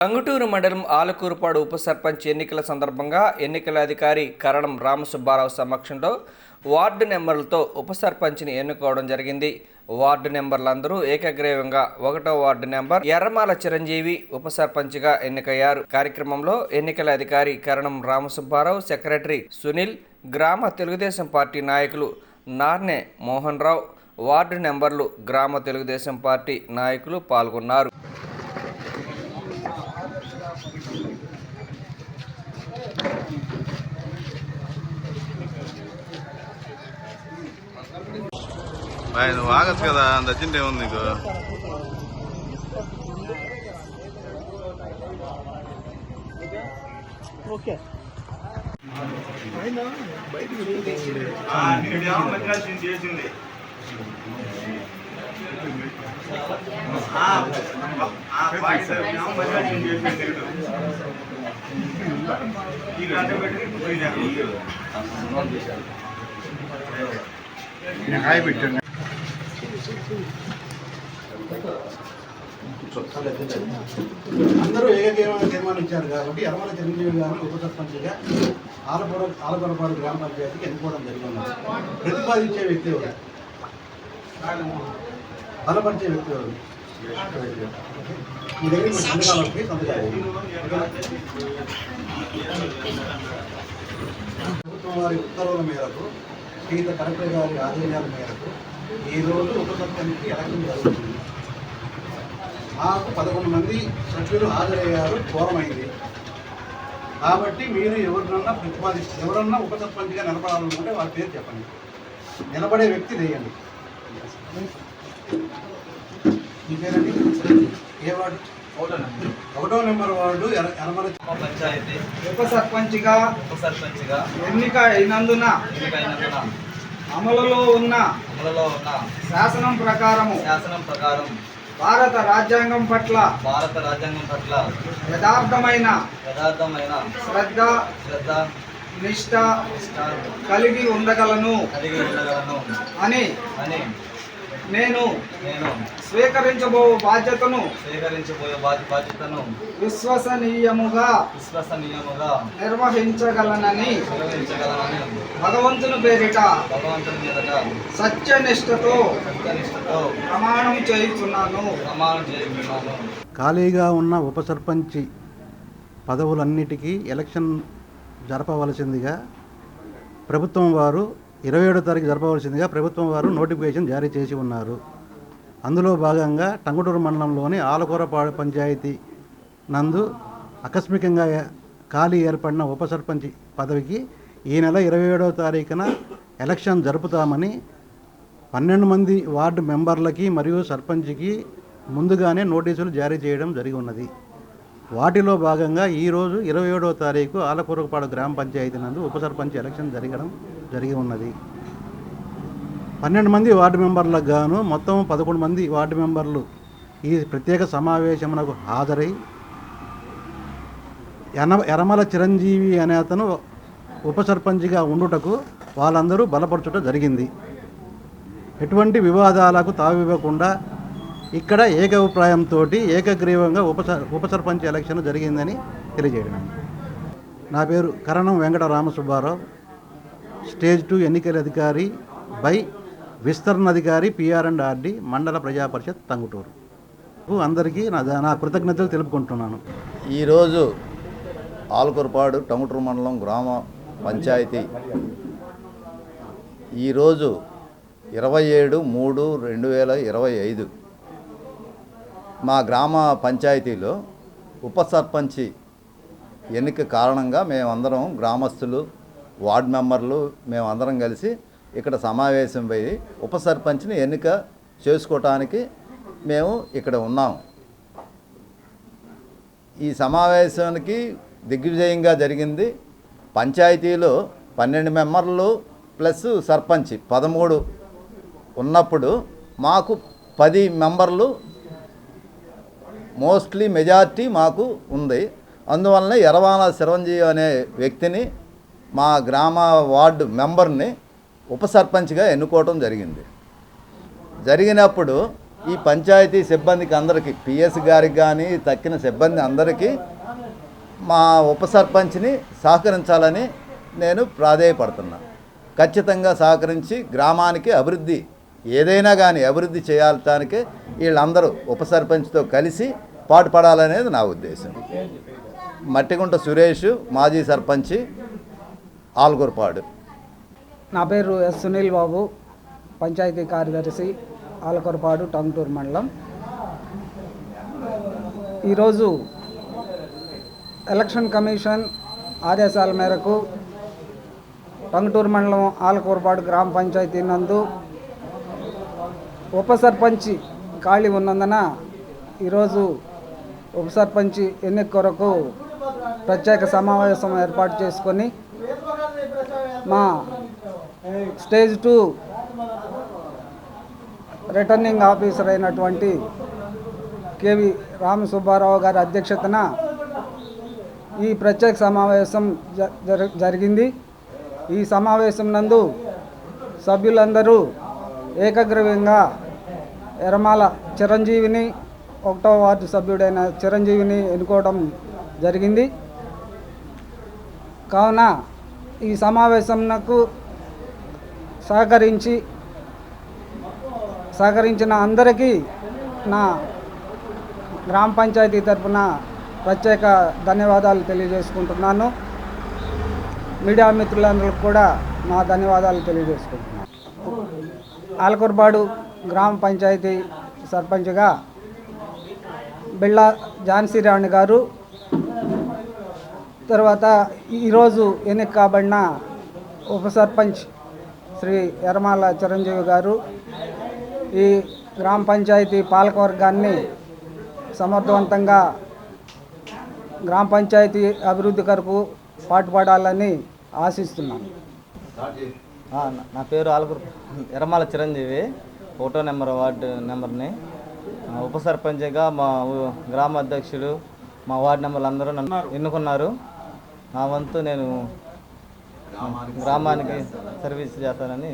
టంగుటూరు మండలం ఆలకూరుపాడు ఉప సర్పంచ్ ఎన్నికల సందర్భంగా ఎన్నికల అధికారి కరణం రామసుబ్బారావు సమక్షంలో వార్డు నెంబర్లతో ఉప సర్పంచ్ని ఎన్నుకోవడం జరిగింది. వార్డు నెంబర్లందరూ ఏకగ్రీవంగా 1వ వార్డు నెంబర్ ఎర్రమాల చిరంజీవి ఉప సర్పంచ్గా ఎన్నికయ్యారు. కార్యక్రమంలో ఎన్నికల అధికారి కరణం రామసుబ్బారావు, సెక్రటరీ సునీల్, గ్రామ తెలుగుదేశం పార్టీ నాయకులు నార్నె మోహన్ రావు, వార్డు నెంబర్లు, గ్రామ తెలుగుదేశం పార్టీ నాయకులు పాల్గొన్నారు. నువ్వు ఆగచ్చు కదా, అంత అర్జెంట్ ఏముంది నీకు? అందరూ ఏకగ్రీవంగా తీర్మానించారు కాబట్టి యర్రమాల చిరంజీవి గారిని ఉప సర్పంచ్గా ఆలకొరపాడు గ్రామ పంచాయతీకి ఎన్నుకోవడం జరిగింది. ప్రతిపాదించే వ్యక్తి ఎవరు, బలపరిచే వ్యక్తి ఎవరు? మీ దగ్గర సంతకాలకి ప్రభుత్వం వారి ఉత్తర్వుల మేరకు, సీత కలెక్టర్ గారి ఆదేశాల మేరకు ఈరోజు ఉప సర్పంచ్కి ఎలక్షన్ జరుగుతుంది. మాకు 11 మంది సభ్యులు హాజరయ్యారు, ఘోరమైంది. కాబట్టి మీరు ఎవరన్నా ఉప సర్పంచ్గా నిలబడాలనుకుంటే వారి పేరు చెప్పండి. నిలబడే వ్యక్తి వేయండి. మీ పేరండి? ఏ వార్డు? 1వ నెంబర్ వార్డు యర్రమాల పంచాయతీ ఉప సర్పంచ్గా ఎన్నిక అయినందున అమలులో ఉన్న శాసనం ప్రకారం భారత రాజ్యాంగం పట్ల యథార్థమైన శ్రద్ధ నిష్ఠ కలిగి ఉండగలను అని నేను స్వీకరించబో బాధ్యతను విశ్వసనీయముగా నిర్వహించగలనని భగవంతుని పేరిట సత్యనిష్టతో ప్రమాణం చేయుచున్నాను. ఖాళీగా ఉన్న ఉప సర్పంచి పదవులన్నిటికీ ఎలక్షన్ జరపవలసిందిగా ప్రభుత్వం వారు 27వ తారీఖు జరపవలసిందిగా ప్రభుత్వం వారు నోటిఫికేషన్ జారీ చేసి ఉన్నారు. అందులో భాగంగా టంగుటూరు మండలంలోని ఆలకూరపాడు పంచాయతీ నందు ఆకస్మికంగా ఖాళీ ఏర్పడిన ఉప సర్పంచ్ పదవికి ఈ నెల 27వ తారీఖున ఎలక్షన్ జరుపుతామని 12 మంది వార్డు మెంబర్లకి మరియు సర్పంచ్కి ముందుగానే నోటీసులు జారీ చేయడం జరిగి ఉన్నది. వాటిలో భాగంగా ఈరోజు 27వ తారీఖు ఆలకూరపాడు గ్రామ పంచాయతీ నందు ఉప సర్పంచ్ ఎలక్షన్ జరిగి ఉన్నది. 12 మంది వార్డు మెంబర్లకు గాను మొత్తం 11 మంది వార్డు మెంబర్లు ఈ ప్రత్యేక సమావేశమునకు హాజరై యర్రమాల చిరంజీవి అనే అతను ఉప సర్పంచ్గా ఉండుటకు వాళ్ళందరూ బలపరచుట జరిగింది. ఎటువంటి వివాదాలకు తావివ్వకుండా ఇక్కడ ఏకాభిప్రాయంతో ఏకగ్రీవంగా ఉప సర్పంచ్ ఎలక్షన్ జరిగిందని తెలియజేయడం. నా పేరు కరణం వెంకట రామసుబ్బారావు, స్టేజ్ 2 ఎన్నికల అధికారి బై విస్తరణాధికారి PR&RD మండల ప్రజా పరిషత్ టంగుటూరు. అందరికీ నా కృతజ్ఞతలు తెలుపుకుంటున్నాను. ఈరోజు ఆలకూరపాడు టంగుటూరు మండలం గ్రామ పంచాయతీ ఈరోజు 27/3/2025 మా గ్రామ పంచాయతీలో ఉప సర్పంచి ఎన్నిక కారణంగా మేమందరం గ్రామస్తులు, వార్డు మెంబర్లు మేమందరం కలిసి ఇక్కడ సమావేశం పోయి ఉప సర్పంచ్ని ఎన్నిక చేసుకోవటానికి మేము ఇక్కడ ఉన్నాం. ఈ సమావేశానికి దిగ్విజయంగా జరిగింది. పంచాయతీలో 12 మెంబర్లు ప్లస్ సర్పంచ్ 13 ఉన్నప్పుడు మాకు 10 మెంబర్లు మోస్ట్లీ మెజార్టీ మాకు ఉంది. అందువలన యర్రమాల చిరంజీవి అనే వ్యక్తిని మా గ్రామ వార్డు మెంబర్ని ఉప సర్పంచ్గా ఎన్నుకోవటం జరిగినప్పుడు ఈ పంచాయతీ సిబ్బందికి అందరికీ పిఎస్ గారికి కానీ తక్కిన సిబ్బంది అందరికీ మా ఉప సర్పంచ్ని సహకరించాలని నేను ప్రాధేయపడుతున్నా. ఖచ్చితంగా సహకరించి గ్రామానికి అభివృద్ధి ఏదైనా కానీ అభివృద్ధి చేయటానికి వీళ్ళందరూ ఉప సర్పంచ్తో కలిసి పాటుపడాలనేది నా ఉద్దేశం. మట్టిగుంట సురేష్, మాజీ సర్పంచి, ఆల్గూర్పాడు. నా పేరు ఎస్ సునీల్ బాబు, పంచాయతీ కార్యదర్శి, ఆలకొరపాడు, టంగుటూరు మండలం. ఈరోజు ఎలక్షన్ కమిషన్ ఆదేశాల మేరకు టంగుటూరు మండలం ఆలకొరపాడు గ్రామ పంచాయతీ నందు ఉప సర్పంచి ఖాళీ ఉన్నందున ఈరోజు ఉప సర్పంచి ఎన్నిక కొరకు ప్రత్యేక సమావేశం ఏర్పాటు చేసుకొని మా స్టేజ్ 2 రిటర్నింగ్ ఆఫీసర్ అయినటువంటి కేవి రామసుబ్బారావు గారి అధ్యక్షతన ఈ ప్రత్యేక సమావేశం జరిగింది. ఈ సమావేశం నందు సభ్యులందరూ ఏకగ్రీవంగా ఎర్రమాల చిరంజీవిని, 1వ వార్డు సభ్యుడైన చిరంజీవిని ఎన్నుకోవడం జరిగింది. కావున ఈ సమావేశంకు సహకరించిన అందరికీ నా గ్రామ పంచాయతీ తరఫున ప్రత్యేక ధన్యవాదాలు తెలియజేసుకుంటున్నాను. మీడియా మిత్రులందరికీ కూడా నా ధన్యవాదాలు తెలియజేసుకుంటున్నాను. ఆలకొరపాడు గ్రామ పంచాయతీ సర్పంచ్గా బిళ్ళ ఝాన్సీ రాణి గారు, తర్వాత ఈరోజు ఎన్నిక కాబడిన ఉప సర్పంచ్ శ్రీ ఎర్రమాల చిరంజీవి గారు ఈ గ్రామ పంచాయతీ పాలకవర్గాన్ని సమర్థవంతంగా గ్రామ పంచాయతీ అభివృద్ధి కొరకు పాటుపడాలని ఆశిస్తున్నాను. నా పేరు ఎర్రమాల చిరంజీవి, 1వ వార్డు నెంబర్ని. ఉప సర్పంచ్గా మా గ్రామ అధ్యక్షుడు, మా వార్డు నెంబర్లు అందరూ నన్ను ఎన్నుకున్నారు. నా వంతు నేను గ్రామానికి సర్వీస్ చేస్తానని